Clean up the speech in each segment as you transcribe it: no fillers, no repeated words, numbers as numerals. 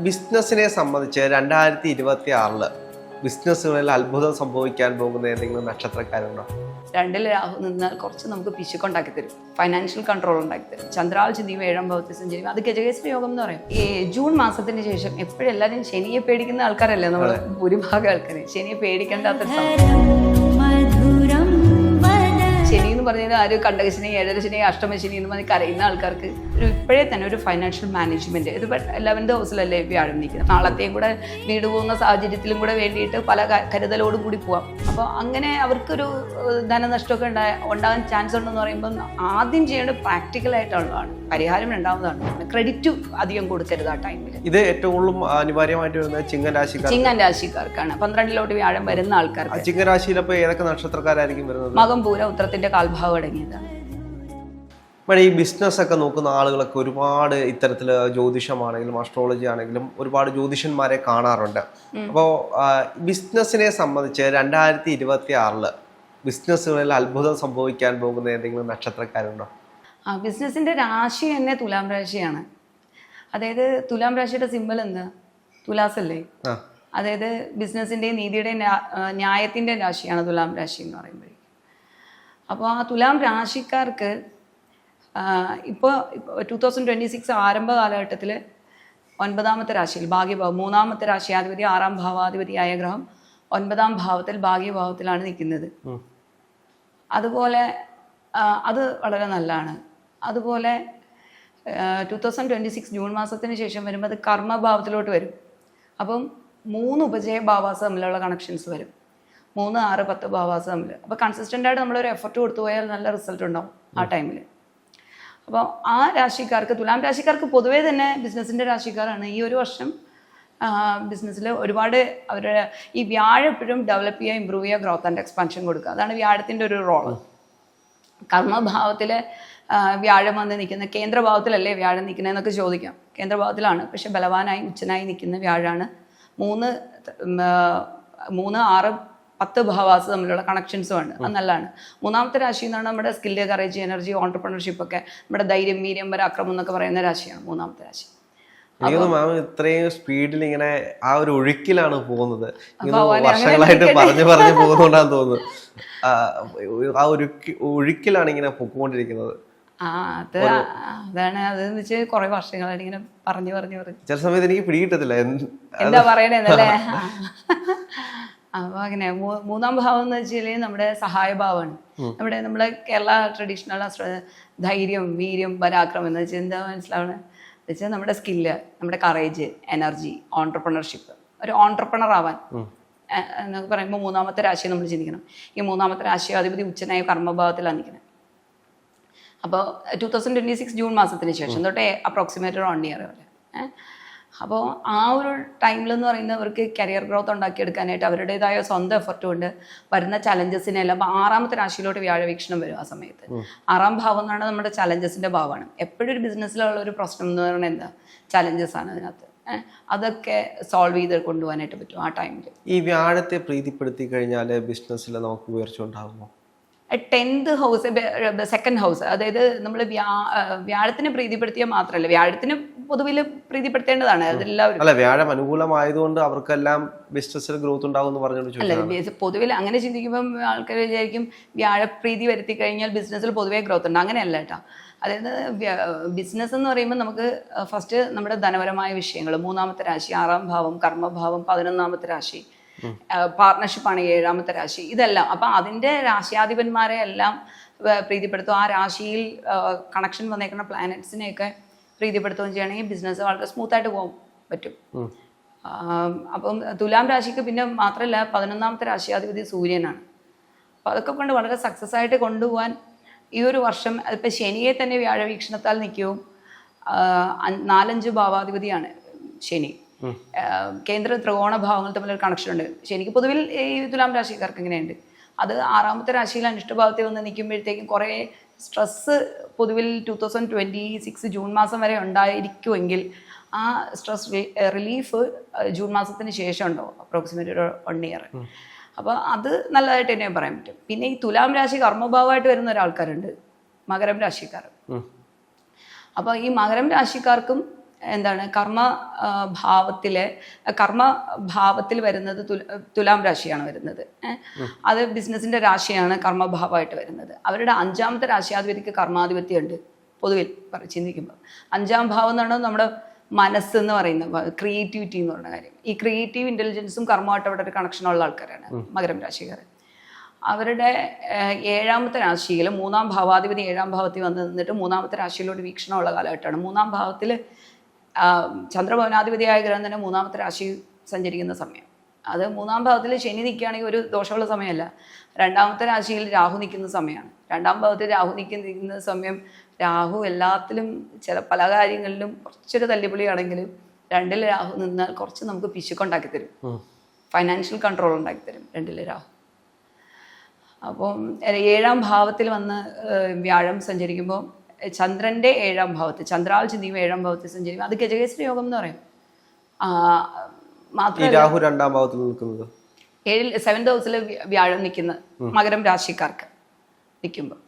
ബിസിനസ്സിനെ സംബന്ധിച്ച് 2026 ബിസിനസ്സുകളിൽ അത്ഭുതം സംഭവിക്കാൻ പോകുന്ന ഏതെങ്കിലും നക്ഷത്രക്കാരുണ്ടോ? രണ്ടിൽ രാഹു നിന്നാൽ കുറച്ച് നമുക്ക് പിശുക്കുണ്ടാക്കി തരും, ഫൈനാൻഷ്യൽ കൺട്രോൾ ഉണ്ടാക്കി തരും. ചന്ദ്രാൽ ചിന്തിയും 7ാം ഭാവത്തിൽ സഞ്ചരിക്കും. അത് ഗജകേശ്വരി യോഗം എന്ന് പറയും. ഈ ജൂൺ മാസത്തിന് ശേഷം എപ്പോഴും എല്ലാവരും ശനിയെ പേടിക്കുന്ന ആൾക്കാരല്ലേ നമ്മൾ ഭൂരിഭാഗം ആൾക്കാർ. ശനിയെ പേടിക്കേണ്ടാത്ത ശനി എന്ന് പറഞ്ഞാൽ ആര് കണ്ടകശനി, ഏഴരശനി, അഷ്ടമശനി എന്ന് പറഞ്ഞ് കരയുന്ന ആൾക്കാർക്ക് ഇപ്പോഴേ തന്നെ ഒരു ഫൈനാൻഷ്യൽ മാനേജ്മെന്റ് ഇത് 11th ഹൗസിലല്ലേ വ്യാഴം നിൽക്കുന്നത്. നാളത്തെയും കൂടെ വീട് പോകുന്ന സാഹചര്യത്തിലും കൂടെ വേണ്ടിയിട്ട് പല കരുതലോടും കൂടി പോവാം. അപ്പോൾ അങ്ങനെ അവർക്കൊരു ധനനഷ്ടമൊക്കെ ഉണ്ടാകാൻ ചാൻസ് ഉണ്ടെന്ന് പറയുമ്പോൾ ആദ്യം ചെയ്യേണ്ടത് പ്രാക്ടിക്കലായിട്ടുള്ളതാണ്. പരിഹാരം രണ്ടാമതാണ്. ക്രെഡിറ്റ് അധികം കൊടുക്കരുത് ആ ടൈമിൽ. ഇത് ഏറ്റവും കൂടുതൽ അനിവാര്യമായിട്ട് വരുന്നത് ചിങ്ങൻ രാശിക്കാർക്കാണ്. 12ിലോട്ട് വ്യാഴം വരുന്ന ആൾക്കാർക്ക്. ചിങ്ങൻ രാശിയിലപ്പോൾ ഏതൊക്കെ നക്ഷത്രക്കാരായിരിക്കും വരുന്നത്? മകം, പൂര, ഉത്രത്തിന്റെ കാൽഭാവം അടങ്ങിയതാണ്. ഈ ബിസിനസ് ഒക്കെ നോക്കുന്ന ആളുകളൊക്കെ ഒരുപാട് ഇത്തരത്തിൽ ജ്യോതിഷമാണെങ്കിലും അസ്ട്രോളജി ആണെങ്കിലും ഒരുപാട് ജ്യോതിഷന്മാരെ കാണാറുണ്ട്. അപ്പോൾ ബിസിനസ്സിനെ സംബന്ധിച്ച് 2026 ബിസിനസ്സുകളിൽ അത്ഭുതം സംഭവിക്കാൻ പോകുന്ന ഏതെങ്കിലും നക്ഷത്രക്കാരുണ്ടോ? ബിസിനസിന്റെ രാശി തന്നെ തുലാം രാശിയാണ്. അതായത് തുലാം രാശിയുടെ സിമ്പൽ എന്താ? തുലാസല്ലേ? അതായത് ബിസിനസിന്റെയും നീതിയുടെയും ന്യായത്തിൻ്റെയും രാശിയാണ് തുലാം രാശി എന്ന് പറയുമ്പോഴേ. അപ്പോൾ ആ തുലാം രാശിക്കാർക്ക് ഇപ്പോൾ 2026 ആരംഭ കാലഘട്ടത്തിൽ 9ാമത്തെ രാശിയിൽ ഭാഗ്യഭാവം, 3ാമത്തെ രാശിയാധിപതി 6ാം ഭാവാധിപതിയായ ഗ്രഹം 9ാം ഭാവത്തിൽ ഭാഗ്യഭാവത്തിലാണ് നിൽക്കുന്നത്. അതുപോലെ അത് വളരെ നല്ലതാണ്. അതുപോലെ 2026 ജൂൺ മാസത്തിന് ശേഷം വരുമ്പോൾ അത് കർമ്മഭാവത്തിലോട്ട് വരും. അപ്പം 3 ഉപജയ ഭാവാസം തമ്മിലുള്ള കണക്ഷൻസ് വരും. 3, 6, 10 ഭാവാസം തമ്മിൽ. അപ്പോൾ കൺസിസ്റ്റൻ്റ് ആയിട്ട് നമ്മളൊരു എഫർട്ട് കൊടുത്തു പോയാൽ നല്ല റിസൾട്ട് ഉണ്ടാവും ആ ടൈമിൽ. അപ്പോൾ ആ രാശിക്കാർക്ക്, തുലാം രാശിക്കാർക്ക് പൊതുവേ തന്നെ ബിസിനസ്സിൻ്റെ രാശിക്കാരാണ്. ഈ ഒരു വർഷം ബിസിനസ്സിൽ ഒരുപാട് അവരുടെ ഈ വ്യാഴം എപ്പോഴും ഡെവലപ്പ് ചെയ്യുക, ഇമ്പ്രൂവ് ചെയ്യുക, ഗ്രോത്ത് ആൻഡ് എക്സ്പാൻഷൻ കൊടുക്കുക. അതാണ് വ്യാഴത്തിൻ്റെ ഒരു റോള്. കർമ്മഭാവത്തിൽ വ്യാഴം വന്ന് നിൽക്കുന്ന, കേന്ദ്രഭാവത്തിലല്ലേ വ്യാഴം നിൽക്കുന്നതെന്നൊക്കെ ചോദിക്കാം. കേന്ദ്രഭാവത്തിലാണ്, പക്ഷെ ബലവാനായി ഉച്ചനായി നിൽക്കുന്ന വ്യാഴാണ്. 3, 6, 10 ഭാവാസ് തമ്മിലുള്ള കണക്ഷൻസുമാണ്. അത് നല്ലതാണ്. 3ാമത്തെ രാശി എന്നാണ് നമ്മുടെ സ്കില്ല്, കറേജ്, എനർജി, ഓൺടർപ്രണർഷിപ്പ് ഒക്കെ, നമ്മുടെ ധൈര്യം, വീര്യം, പരാക്രമം എന്നൊക്കെ പറയുന്ന രാശിയാണ് 3ാമത്തെ രാശി. മാം ഇത്രയും സ്പീഡിൽ ഇങ്ങനെ ആ ഒരു ഒഴുക്കിലാണ് പോകുന്നത്. വർഷങ്ങളായിട്ട് പറഞ്ഞു പോകുന്നുണ്ടാന്ന് തോന്നുന്നു. ആ ഒഴുക്കിലാണ് ഇങ്ങനെ പൊക്കോണ്ടിരിക്കുന്നത്. അതാണ്. അതെന്ന് വെച്ചാൽ കുറെ വർഷങ്ങളായിട്ട് ഇങ്ങനെ പറഞ്ഞു ചില സമയത്ത് എനിക്ക് പിടികിട്ടത്തില്ല എന്താ പറയണേന്നല്ലേ. അപ്പോൾ അങ്ങനെ 3ാം ഭാവം എന്ന് വെച്ചാൽ നമ്മുടെ സഹായഭാവമാണ്. നമ്മുടെ കേരള ട്രഡീഷണൽ ധൈര്യം, വീര്യം, പരാക്രമം എന്ന് വെച്ചാൽ എന്താ മനസ്സിലാവണേ എന്ന് വെച്ചാൽ നമ്മുടെ സ്കില്ല്, നമ്മുടെ കറേജ്, എനർജി, ഓൺടർപ്രണർഷിപ്പ്, ഒരു ഓൺടർപ്രണർ ആവാൻ എന്നൊക്കെ പറയുമ്പോൾ 3ാമത്തെ രാശിയെ നമ്മൾ ചിന്തിക്കണം. ഈ 3ാമത്തെ രാശിയാധിപതി ഉച്ചനായ കർമ്മഭാവത്തിലാണ് നിൽക്കുന്നത്. അപ്പോൾ 2026 ജൂൺ മാസത്തിന് ശേഷം തൊട്ടേ അപ്രോക്സിമേറ്റ് 1 ഇയർ വരെ. അപ്പോൾ ആ ഒരു ടൈമിലെന്ന് പറയുന്നവർക്ക് കരിയർ ഗ്രോത്ത് ഉണ്ടാക്കിയെടുക്കാനായിട്ട് അവരുടേതായ സ്വന്തം എഫർട്ട് കൊണ്ട് വരുന്ന ചലഞ്ചസിനെല്ലാം. അപ്പോൾ 6ാമത്തെ രാശിയിലോട്ട് വ്യാഴവീക്ഷണം വരും. ആ സമയത്ത് 6ാം ഭാവം എന്ന് പറയുന്നത് നമ്മുടെ ചലഞ്ചസിൻ്റെ ഭാവമാണ്. എപ്പോഴും ഒരു ബിസിനസ്സിലുള്ള ഒരു പ്രശ്നം എന്ന് പറയുന്നത് എന്താ? ചലഞ്ചസ് ആണ് അതിനകത്ത്. അതൊക്കെ സോൾവ് ചെയ്ത് കൊണ്ടുപോകാനായിട്ട് പറ്റും ആ ടൈമിൽ. ഈ വ്യാഴത്തെ പ്രീതിപ്പെടുത്തി കഴിഞ്ഞാൽ ബിസിനസ്സിൽ നമുക്ക് ഉയർച്ച ഉണ്ടാകുമോ? 10th ഹൗസ്, 2nd ഹൗസ്, അതായത് നമ്മൾ വ്യാഴത്തിനെ പ്രീതിപ്പെടുത്തിയാൽ മാത്രമല്ല, വ്യാഴത്തിന് പൊതുവിൽ പ്രീതിപ്പെടുത്തേണ്ടതാണ് അതെല്ലാവരും. അല്ല, വ്യാഴം അനുകൂലമായതുകൊണ്ട് അവർക്കെല്ലാം ബിസിനസ്സിൽ ഗ്രോത്ത് ഉണ്ടാവും എന്ന് പറഞ്ഞുകൊണ്ട് അല്ല, പൊതുവിൽ അങ്ങനെ ചിന്തിക്കുമ്പോൾ ആൾക്കാർ വിചാരിക്കും വ്യാഴപ്രീതി വരുത്തി കഴിഞ്ഞാൽ ബിസിനസ്സിൽ പൊതുവേ ഗ്രോത്ത് ഉണ്ട്. അങ്ങനെയല്ല കേട്ടോ. അതായത് ബിസിനസ് എന്ന് പറയുമ്പോൾ നമുക്ക് ഫസ്റ്റ് നമ്മുടെ ധനപരമായ വിഷയങ്ങൾ, 3ാമത്തെ രാശി, 6ാം ഭാവം, കർമ്മഭാവം, 11ാമത്തെ രാശി, പാർട്ട്ണർഷിപ്പാണ് 7ാമത്തെ രാശി, ഇതെല്ലാം. അപ്പം അതിൻ്റെ രാശിയാധിപന്മാരെ എല്ലാം പ്രീതിപ്പെടുത്തും. ആ രാശിയിൽ കണക്ഷൻ വന്നേക്കുന്ന പ്ലാനറ്റ്സിനെയൊക്കെ പ്രീതിപ്പെടുത്തുകയും ചെയ്യണമെങ്കിൽ ബിസിനസ് വളരെ സ്മൂത്തായിട്ട് പോകാൻ പറ്റും. അപ്പം തുലാം രാശിക്ക് പിന്നെ മാത്രമല്ല 11ാമത്തെ രാശിയാധിപതി സൂര്യനാണ്. അപ്പോൾ അതൊക്കെ കൊണ്ട് വളരെ സക്സസ് ആയിട്ട് കൊണ്ടുപോകാൻ ഈ ഒരു വർഷം, അതിപ്പോൾ ശനിയെ തന്നെ വ്യാഴവീക്ഷണത്താൽ നിൽക്കുകയും 4-5 ഭാവാധിപതിയാണ് ശനി. കേന്ദ്ര ത്രികോണ ഭാവങ്ങൾ തമ്മിലൊരു കണക്ഷൻ ഉണ്ട്. ശരിക്കും പൊതുവിൽ ഈ തുലാം രാശിക്കാർക്ക് ഇങ്ങനെയുണ്ട്. അത് 6ാമത്തെ രാശിയിൽ അനിഷ്ടഭാവത്തിൽ വന്ന് നിൽക്കുമ്പോഴത്തേക്കും കുറേ സ്ട്രെസ്സ് പൊതുവിൽ 2026 ജൂൺ മാസം വരെ ഉണ്ടായിരിക്കുമെങ്കിൽ ആ സ്ട്രെസ് റിലീഫ് ജൂൺ മാസത്തിന് ശേഷം ഉണ്ടാവും, അപ്രോക്സിമേറ്റ് ഒരു 1 ഇയർ. അപ്പോൾ അത് നല്ലതായിട്ട് തന്നെ പറയാൻ പറ്റും. പിന്നെ ഈ തുലാം രാശി കർമ്മഭാവമായിട്ട് വരുന്ന ഒരാൾക്കാരുണ്ട്, മകരം രാശിക്കാർ. അപ്പോൾ ഈ മകരം രാശിക്കാർക്കും എന്താണ് കർമ്മഭാവത്തിൽ വരുന്നത് തുലാം രാശിയാണ് വരുന്നത്. അത് ബിസിനസിന്റെ രാശിയാണ് കർമ്മഭാവമായിട്ട് വരുന്നത്. അവരുടെ 5ാമത്തെ രാശിയാധിപതിക്ക് കർമാധിപത്യം ഉണ്ട്. പൊതുവിൽ ചിന്തിക്കുമ്പോൾ 5ാം ഭാവം എന്ന് പറഞ്ഞാൽ നമ്മുടെ മനസ്സെന്ന് പറയുന്ന ക്രിയേറ്റിവിറ്റി എന്ന് പറയുന്ന കാര്യം. ഈ ക്രിയേറ്റീവ് ഇന്റലിജൻസും കർമ്മമായിട്ട് അവിടെ ഒരു കണക്ഷനുള്ള ആൾക്കാരാണ് മകരം രാശിക്കാർ. അവരുടെ 7ാമത്തെ രാശിയിൽ 3ാം ഭാവാധിപതി 7ാം ഭാവത്തിൽ വന്ന് നിന്നിട്ട് 3ാമത്തെ രാശിയിലോട്ട് വീക്ഷണമുള്ള കാലഘട്ടമാണ്. 3ാം ഭാവത്തിൽ ചന്ദ്രഭവനാധിപതിയായ ഗ്രഹം തന്നെ 3ാമത്തെ രാശി സഞ്ചരിക്കുന്ന സമയം. അത് 3ാം ഭാവത്തിൽ ശനി നിൽക്കുകയാണെങ്കിൽ ഒരു ദോഷമുള്ള സമയമല്ല. 2ാമത്തെ രാശിയിൽ രാഹു നിൽക്കുന്ന സമയമാണ്. 2ാം ഭാവത്തിൽ രാഹു നിൽക്കുന്ന സമയം രാഹു എല്ലാത്തിലും പല കാര്യങ്ങളിലും കുറച്ചൊരു തല്ലിപ്പൊളിയാണെങ്കിലും 2ൽ രാഹു നിന്നാൽ കുറച്ച് നമുക്ക് പിശുക്കുണ്ടാക്കി തരും, ഫൈനാൻഷ്യൽ കൺട്രോൾ ഉണ്ടാക്കി തരും 2ൽ രാഹു. അപ്പം 7ാം ഭാവത്തിൽ വന്ന് വ്യാഴം സഞ്ചരിക്കുമ്പോൾ ചന്ദ്രൻ്റെ 7ാം ഭാവത്തിൽ ചന്ദ്രാൽ ചിന്തിക്കുമ്പോൾ 7ാം ഭാവത്തിൽ സഞ്ചരിക്കും. അത് ഗജകേശ്വര യോഗം എന്ന് പറയും. മാത്രമല്ല രാഹു 2ാം ഭാവത്തിൽ നിൽക്കുന്നത് 7th ഹൗസിൽ വ്യാഴം നിൽക്കുന്ന മകരം രാശിക്കാർക്ക് നിൽക്കുമ്പോൾ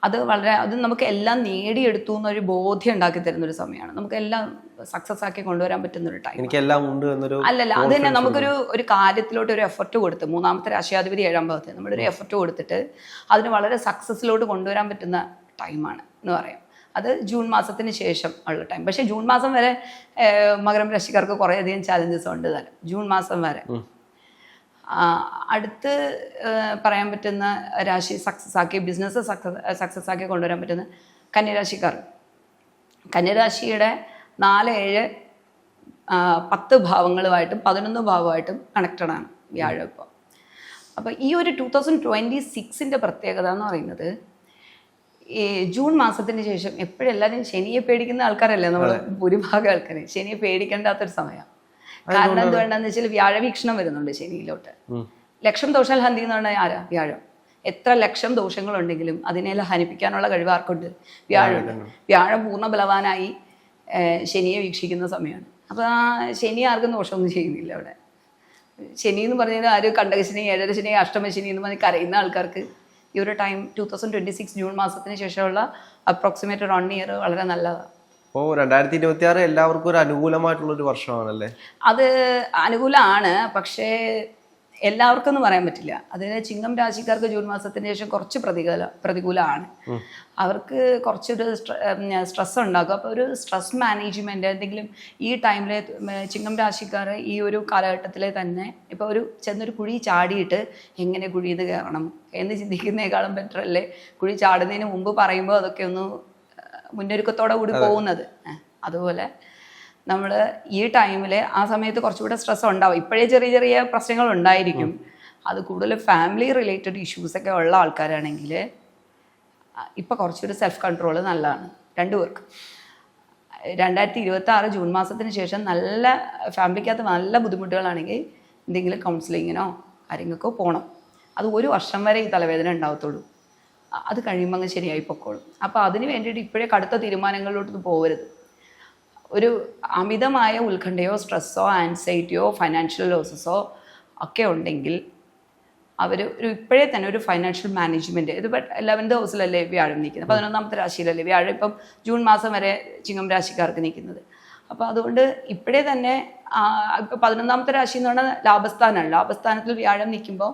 അത് നമുക്ക് എല്ലാം നേടിയെടുത്തു എന്നൊരു ബോധ്യം ഉണ്ടാക്കി തരുന്ന ഒരു സമയമാണ്. നമുക്ക് എല്ലാം സക്സസ് ആക്കി കൊണ്ടുവരാൻ പറ്റുന്ന ഒരു ടൈം. അല്ലല്ല, അത് തന്നെ നമുക്കൊരു കാര്യത്തിലോട്ട് ഒരു എഫർട്ട് കൊടുത്ത് 3ാമത്തെ രാശിയാധിപതി 7ാം ഭാവത്തിൽ നമ്മളൊരു എഫർട്ട് കൊടുത്തിട്ട് അതിന് വളരെ സക്സസ്സിലോട്ട് കൊണ്ടുവരാൻ പറ്റുന്ന ടൈമാണ് എന്ന് പറയാം. അത് ജൂൺ മാസത്തിന് ശേഷം ഉള്ള ടൈം. പക്ഷേ ജൂൺ മാസം വരെ മകരം രാശിക്കാർക്ക് കുറേയധികം ചാലഞ്ചസ് ഉണ്ട് താനും. ജൂൺ മാസം വരെ അടുത്ത് പറയാൻ പറ്റുന്ന രാശി സക്സസ് ആക്കി ബിസിനസ് സക്സസ് ആക്കി കൊണ്ടുവരാൻ പറ്റുന്ന കന്യരാശിക്കാർ. കന്യരാശിയുടെ 4, 7, 10 ഭാവങ്ങളുമായിട്ടും 11 ഭാവമായിട്ടും കണക്റ്റഡാണ് വ്യാഴം ഇപ്പോൾ. അപ്പോൾ ഈ ഒരു 2026 പ്രത്യേകത എന്ന് പറയുന്നത് ഈ ജൂൺ മാസത്തിന് ശേഷം എപ്പോഴെല്ലാവരും ശനിയെ പേടിക്കുന്ന ആൾക്കാരല്ലേ നമ്മൾ ഭൂരിഭാഗം ആൾക്കാർ. ശനിയെ പേടിക്കേണ്ടാത്തൊരു സമയമാണ്. കാരണം എന്തുകൊണ്ടാന്ന് വെച്ചാൽ വ്യാഴവീക്ഷണം വരുന്നുണ്ട് ശനിയിലോട്ട്. ലക്ഷം ദോഷാൽ ഹന്തി എന്ന് പറഞ്ഞാൽ ആരാ? വ്യാഴം. എത്ര ലക്ഷം ദോഷങ്ങളുണ്ടെങ്കിലും അതിനെല്ലാം ഹനിപ്പിക്കാനുള്ള കഴിവ് ആർക്കുണ്ട്? വ്യാഴമുണ്ട്. വ്യാഴം പൂർണ്ണ ബലവാനായി ശനിയെ വീക്ഷിക്കുന്ന സമയമാണ്. അപ്പോൾ ആ ശനി ആർക്കും ദോഷമൊന്നും ചെയ്യുന്നില്ല അവിടെ. ശനി എന്ന് പറഞ്ഞാൽ ആര് കണ്ടകശനി, ഏഴരശനി, അഷ്ടമശനി എന്ന് പറഞ്ഞ് കരയുന്ന ആൾക്കാർക്ക് ഈ ഒരു ടൈം 2026 ജൂൺ മാസത്തിന് ശേഷമുള്ള അപ്രോക്സിമേറ്റ് 1 ഇയർ വളരെ നല്ലതാണ്. അപ്പോൾ 2026 എല്ലാവർക്കും ഒരു അനുകൂലമായിട്ടുള്ളൊരു വർഷമാണല്ലേ? അത് അനുകൂലമാണ്, പക്ഷേ എല്ലാവർക്കും ഒന്നും പറയാൻ പറ്റില്ല. അതിന് ചിങ്ങം രാശിക്കാർക്ക് ജൂൺ മാസത്തിന് ശേഷം കുറച്ച് പ്രതികൂലമാണ്. അവർക്ക് കുറച്ചൊരു സ്ട്രെസ് ഉണ്ടാക്കും. അപ്പോൾ ഒരു സ്ട്രെസ് മാനേജ്മെൻറ്റ് എന്തെങ്കിലും ഈ ടൈമിൽ ചിങ്ങം രാശിക്കാർ ഈ ഒരു കാലഘട്ടത്തിൽ തന്നെ ഇപ്പോൾ ചെന്നൊരു കുഴി ചാടിയിട്ട് എങ്ങനെ കുഴിയിൽ നിന്ന് കയറണം എന്ന് ചിന്തിക്കുന്നതിനേക്കാളും ബെറ്റർ അല്ലേ കുഴി ചാടുന്നതിന് മുമ്പ് പറയുമ്പോൾ അതൊക്കെ ഒന്ന് മുന്നൊരുക്കത്തോടെ കൂടി പോകുന്നത്. അതുപോലെ നമ്മൾ ഈ ടൈമിൽ ആ സമയത്ത് കുറച്ചുകൂടെ സ്ട്രെസ് ഉണ്ടാവും. ഇപ്പോഴേ ചെറിയ ചെറിയ പ്രശ്നങ്ങൾ ഉണ്ടായിരിക്കും. അത് കൂടുതൽ ഫാമിലി റിലേറ്റഡ് ഇഷ്യൂസൊക്കെ ഉള്ള ആൾക്കാരാണെങ്കിൽ ഇപ്പോൾ കുറച്ചൊരു സെൽഫ് കൺട്രോൾ നല്ലതാണ് രണ്ടുപേർക്ക്. 2026 ജൂൺ മാസത്തിന് ശേഷം നല്ല ഫാമിലിക്കകത്ത് നല്ല ബുദ്ധിമുട്ടുകളാണെങ്കിൽ എന്തെങ്കിലും കൗൺസിലിങ്ങിനോ ആരെങ്കിലൊക്കെ പോകണം. അത് 1 വർഷം വരെ ഈ തലവേദന ഉണ്ടാവത്തുള്ളൂ. അത് കഴിയുമ്പോൾ അങ്ങ് ശരിയായി പൊക്കോളും. അപ്പോൾ അതിന് വേണ്ടിയിട്ട് ഇപ്പോഴേ കടുത്ത തീരുമാനങ്ങളിലോട്ട് പോകരുത്. ഒരു അമിതമായ ഉത്കണ്ഠയോ സ്ട്രെസ്സോ ആൻസൈറ്റിയോ ഫൈനാൻഷ്യൽ ലോസസോ ഒക്കെ ഉണ്ടെങ്കിൽ അവർ ഇപ്പോഴേ തന്നെ ഒരു ഫൈനാൻഷ്യൽ മാനേജ്മെൻറ്റ്. ഇതിപ്പോൾ 11th ഹൗസിലല്ലേ വ്യാഴം നിൽക്കുന്നത്, 11ാമത്തെ രാശിയിലല്ലേ വ്യാഴം ഇപ്പം ജൂൺ മാസം വരെ ചിങ്ങം രാശിക്കാർക്ക് നിൽക്കുന്നത്. അപ്പോൾ അതുകൊണ്ട് ഇപ്പോഴേ തന്നെ ഇപ്പോൾ 11ാമത്തെ രാശി എന്ന് പറഞ്ഞാൽ ലാഭസ്ഥാനമാണ്. ലാഭസ്ഥാനത്തിൽ വ്യാഴം നിൽക്കുമ്പോൾ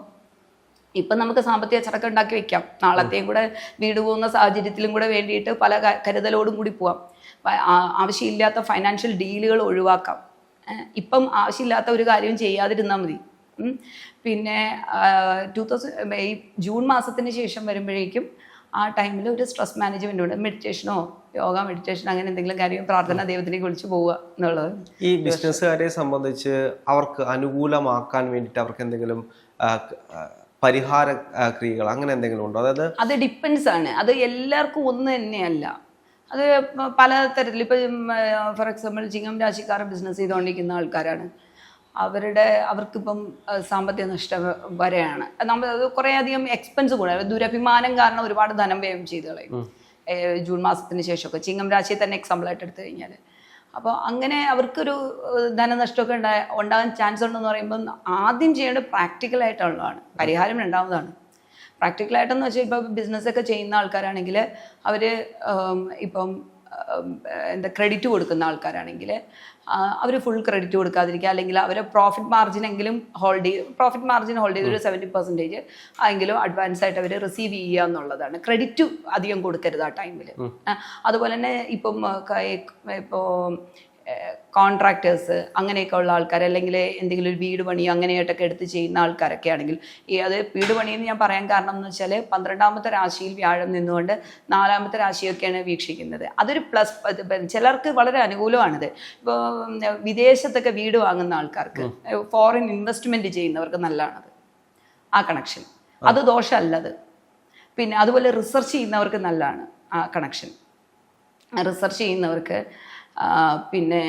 ഇപ്പം നമുക്ക് സാമ്പത്തിക ചടക്കം ഉണ്ടാക്കി വെക്കാം. നാളത്തെയും കൂടെ വീട് പോകുന്ന സാഹചര്യത്തിലും കൂടെ വേണ്ടിയിട്ട് പല കരുതലോടും കൂടി പോവാം. ആവശ്യമില്ലാത്ത ഫൈനാൻഷ്യൽ ഡീലുകൾ ഒഴിവാക്കാം. ഇപ്പം ആവശ്യമില്ലാത്ത ഒരു കാര്യവും ചെയ്യാതിരുന്നാൽ മതി. പിന്നെ ഈ ജൂൺ മാസത്തിന് ശേഷം വരുമ്പോഴേക്കും ആ ടൈമിൽ ഒരു സ്ട്രെസ് മാനേജ്മെൻ്റ് ഉണ്ട്. മെഡിറ്റേഷനോ യോഗ മെഡിറ്റേഷൻ അങ്ങനെ എന്തെങ്കിലും കാര്യം പ്രാർത്ഥന ദൈവത്തിലേക്ക് വിളിച്ച് പോവുക എന്നുള്ളത്. ഈ ബിസിനസ്സുകാരെ സംബന്ധിച്ച് അവർക്ക് അനുകൂലമാക്കാൻ വേണ്ടിയിട്ട് അവർക്ക് എന്തെങ്കിലും പരിഹാര ക്രിയകൾ അങ്ങനെ എന്തെങ്കിലും ഉണ്ടോ? അതായത് അത് ഡിപ്പെൻസ് ആണ്. അത് എല്ലാവർക്കും ഒന്ന് തന്നെയല്ല. അത് പല തരത്തിൽ. ഇപ്പം ഫോർ എക്സാമ്പിൾ ചിങ്ങം രാശിക്കാർ ബിസിനസ് ചെയ്തുകൊണ്ടിരിക്കുന്ന ആൾക്കാരാണ്. അവർക്കിപ്പം സാമ്പത്തിക നഷ്ടം വരെയാണ്. അത് കുറേയധികം എക്സ്പെൻസ് കൂടെ ദുരഭിമാനം കാരണം ഒരുപാട് ധനം വ്യയം ചെയ്ത് കളയും ജൂൺ മാസത്തിന് ശേഷമൊക്കെ. ചിങ്ങം രാശിയെ തന്നെ എക്സാമ്പിളായിട്ട് എടുത്തു കഴിഞ്ഞാൽ അപ്പോൾ അങ്ങനെ അവർക്കൊരു ധനനഷ്ടമൊക്കെ ഉണ്ടാകാൻ ചാൻസ് ഉണ്ടെന്ന് പറയുമ്പോൾ ആദ്യം ചെയ്യേണ്ടത് പ്രാക്ടിക്കലായിട്ടുള്ളതാണ്. പരിഹാരം രണ്ടാമതാണ്. പ്രാക്ടിക്കലായിട്ടെന്ന് വെച്ചാൽ ഇപ്പോൾ ബിസിനസ്സൊക്കെ ചെയ്യുന്ന ആൾക്കാരാണെങ്കിൽ അവർ ഇപ്പം എന്താ ക്രെഡിറ്റ് കൊടുക്കുന്ന ആൾക്കാരാണെങ്കിൽ അവർ ഫുൾ ക്രെഡിറ്റ് കൊടുക്കാതിരിക്കുക, അല്ലെങ്കിൽ അവരെ പ്രോഫിറ്റ് മാർജിനെങ്കിലും പ്രോഫിറ്റ് മാർജിൻ ഹോൾഡ് ചെയ്ത് ഒരു 70% ആയെങ്കിലും അഡ്വാൻസ് ആയിട്ട് അവർ റിസീവ് ചെയ്യുക എന്നുള്ളതാണ്. ക്രെഡിറ്റ് അധികം കൊടുക്കരുത് ആ ടൈമിൽ. അതുപോലെ തന്നെ ഇപ്പോൾ കോൺട്രാക്ടേഴ്സ് അങ്ങനെയൊക്കെ ഉള്ള ആൾക്കാർ, അല്ലെങ്കിൽ എന്തെങ്കിലും ഒരു വീട് പണി അങ്ങനെയായിട്ടൊക്കെ എടുത്ത് ചെയ്യുന്ന ആൾക്കാരൊക്കെ ആണെങ്കിൽ അത് വീട് പണിയെന്ന് ഞാൻ പറയാൻ കാരണം എന്ന് വെച്ചാൽ 12ാമത്തെ രാശിയിൽ വ്യാഴം നിന്നുകൊണ്ട് 4ാമത്തെ രാശിയൊക്കെയാണ് വീക്ഷിക്കുന്നത്. അതൊരു പ്ലസ്, ചിലർക്ക് വളരെ അനുകൂലമാണിത്. ഇപ്പോൾ വിദേശത്തൊക്കെ വീട് വാങ്ങുന്ന ആൾക്കാർക്ക്, ഫോറിൻ ഇൻവെസ്റ്റ്മെൻറ്റ് ചെയ്യുന്നവർക്ക് നല്ലതാണത് ആ കണക്ഷൻ. അത് ദോഷമല്ലത്. പിന്നെ അതുപോലെ റിസർച്ച് ചെയ്യുന്നവർക്ക് നല്ലതാണ് ആ കണക്ഷൻ. റിസർച്ച് ചെയ്യുന്നവർക്ക്, പിന്നെ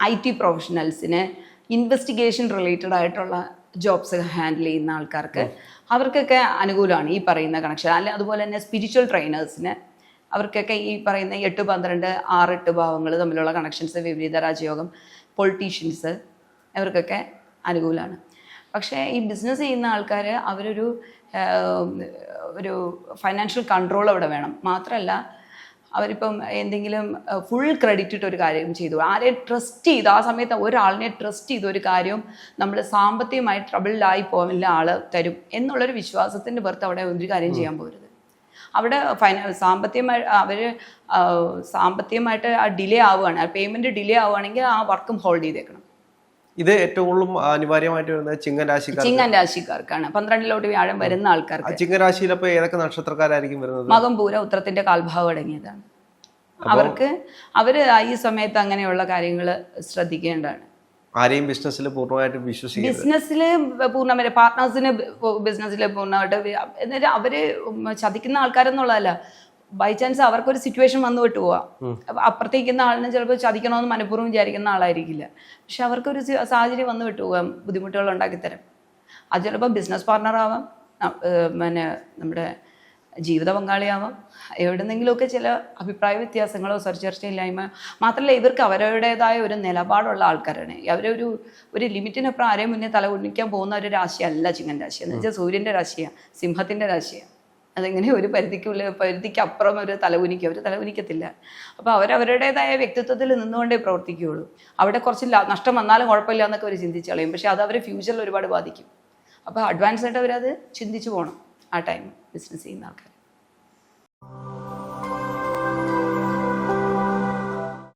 IT പ്രൊഫഷണൽസിന്, ഇൻവെസ്റ്റിഗേഷൻ റിലേറ്റഡ് ആയിട്ടുള്ള ജോബ്സ് ഹാൻഡിൽ ചെയ്യുന്ന ആൾക്കാർക്ക് അവർക്കൊക്കെ അനുകൂലമാണ് ഈ പറയുന്ന കണക്ഷൻ. അല്ലെ അതുപോലെ തന്നെ സ്പിരിച്വൽ ട്രെയിനേഴ്സിന് അവർക്കൊക്കെ ഈ പറയുന്ന 8, 12, 6, 8 ഭാവങ്ങൾ തമ്മിലുള്ള കണക്ഷൻസ്, വിപരീത രാജയോഗം, പൊളിറ്റീഷ്യൻസ് ഇവർക്കൊക്കെ അനുകൂലമാണ്. പക്ഷേ ഈ ബിസിനസ് ചെയ്യുന്ന ആൾക്കാർ അവരൊരു ഫൈനാൻഷ്യൽ കൺട്രോൾ അവിടെ വേണം. മാത്രമല്ല അവരിപ്പം എന്തെങ്കിലും ഫുൾ ക്രെഡിറ്റ് ഇട്ട് ഒരു കാര്യം ചെയ്തു, ആരെയും ട്രസ്റ്റ് ചെയ്ത് ആ സമയത്ത് ഒരാളിനെ ട്രസ്റ്റ് ചെയ്ത ഒരു കാര്യവും നമ്മൾ സാമ്പത്തികമായി ട്രബിളിലായി പോകില്ല, ആൾ തരും എന്നുള്ളൊരു വിശ്വാസത്തിൻ്റെ പുറത്ത് അവിടെ ഒരു കാര്യം ചെയ്യാൻ പോകരുത്. അവിടെ സാമ്പത്തികമായിട്ട് ആ ഡിലേ ആവുകയാണ്, ആ പേയ്മെൻറ്റ് ഡിലേ ആവുകയാണെങ്കിൽ ആ വർക്കും ഹോൾഡ് ചെയ്തേക്കണം. ഇത് ഏറ്റവും കൂടുതൽ അനിവാര്യമായിട്ട് വരുന്നത് ചിങ്ങൻ രാശിക്കാർക്കാണ്. 12ിലോട്ട് വ്യാഴം വരുന്ന ആൾക്കാർക്ക്. ചിങ്ങൻ രാശിയിലപ്പോ ഏതൊക്കെ നക്ഷത്രക്കാരായിരിക്കും വരുന്നത്? മകം, പൂര, ഉത്രത്തിന്റെ കാൽഭാവം അടങ്ങിയതാണ്. അവര് ഈ സമയത്ത് അങ്ങനെയുള്ള കാര്യങ്ങൾ ശ്രദ്ധിക്കേണ്ടതാണ്. ആരെയും ബിസിനസ്സിൽ പൂർണ്ണമായിട്ട് വിശ്വസിക്കുക, ബിസിനസ്സിൽ പൂർണ്ണമായിട്ട് പാർട്ട്നേഴ്സിന് ബിസിനസ്സിൽ പൂർണ്ണമായിട്ട്, എന്നിട്ട് അവര് ചതിക്കുന്ന ആൾക്കാരെന്നുള്ളതല്ല, ബൈ ചാൻസ് അവർക്കൊരു സിറ്റുവേഷൻ വന്നു വിട്ടു പോവാം. അപ്പുറത്തേക്കുന്ന ആളിനെ ചിലപ്പോൾ ചതിക്കണമെന്ന് മനഃപൂർവ്വം വിചാരിക്കുന്ന ആളായിരിക്കില്ല, പക്ഷെ അവർക്കൊരു സാഹചര്യം വന്നു വിട്ടു പോകാം, ബുദ്ധിമുട്ടുകൾ ഉണ്ടാക്കിത്തരാം. അത് ചിലപ്പോൾ ബിസിനസ് പാർട്ണറാവാം, പിന്നെ നമ്മുടെ ജീവിത പങ്കാളിയാവാം, എവിടെന്നെങ്കിലുമൊക്കെ ചില അഭിപ്രായ വ്യത്യാസങ്ങളോ ചർച്ചയില്ലായ്മ. മാത്രമല്ല ഇവർക്ക് അവരുടേതായ ഒരു നിലപാടുള്ള ആൾക്കാരാണ്. ഒരു ലിമിറ്റിനപ്പുറം ആരെയും മുന്നേ തലകുനിക്കാൻ പോകുന്ന ഒരു രാശിയല്ല ചിങ്ങൻ രാശി. എന്ന് വെച്ചാൽ സൂര്യൻ്റെ രാശിയാണ്, സിംഹത്തിൻ്റെ രാശിയാണ്. അതെങ്ങനെ ഒരു പരിധിക്കപ്പുറം അവർ തലകുനിക്കത്തില്ല. അപ്പോൾ അവരവരുടേതായ വ്യക്തിത്വത്തിൽ നിന്നുകൊണ്ടേ പ്രവർത്തിക്കുകയുള്ളൂ. അവിടെ കുറച്ച് നഷ്ടം വന്നാലും കുഴപ്പമില്ല എന്നൊക്കെ അവർ ചിന്തിച്ച് കളയും, പക്ഷേ അത് അവരെ ഫ്യൂച്ചറിൽ ഒരുപാട് ബാധിക്കും. അപ്പോൾ അഡ്വാൻസ് ആയിട്ട് അവരത് ചിന്തിച്ച് പോകണം ആ ടൈം ബിസിനസ് ചെയ്യുന്ന ആൾക്കാർ.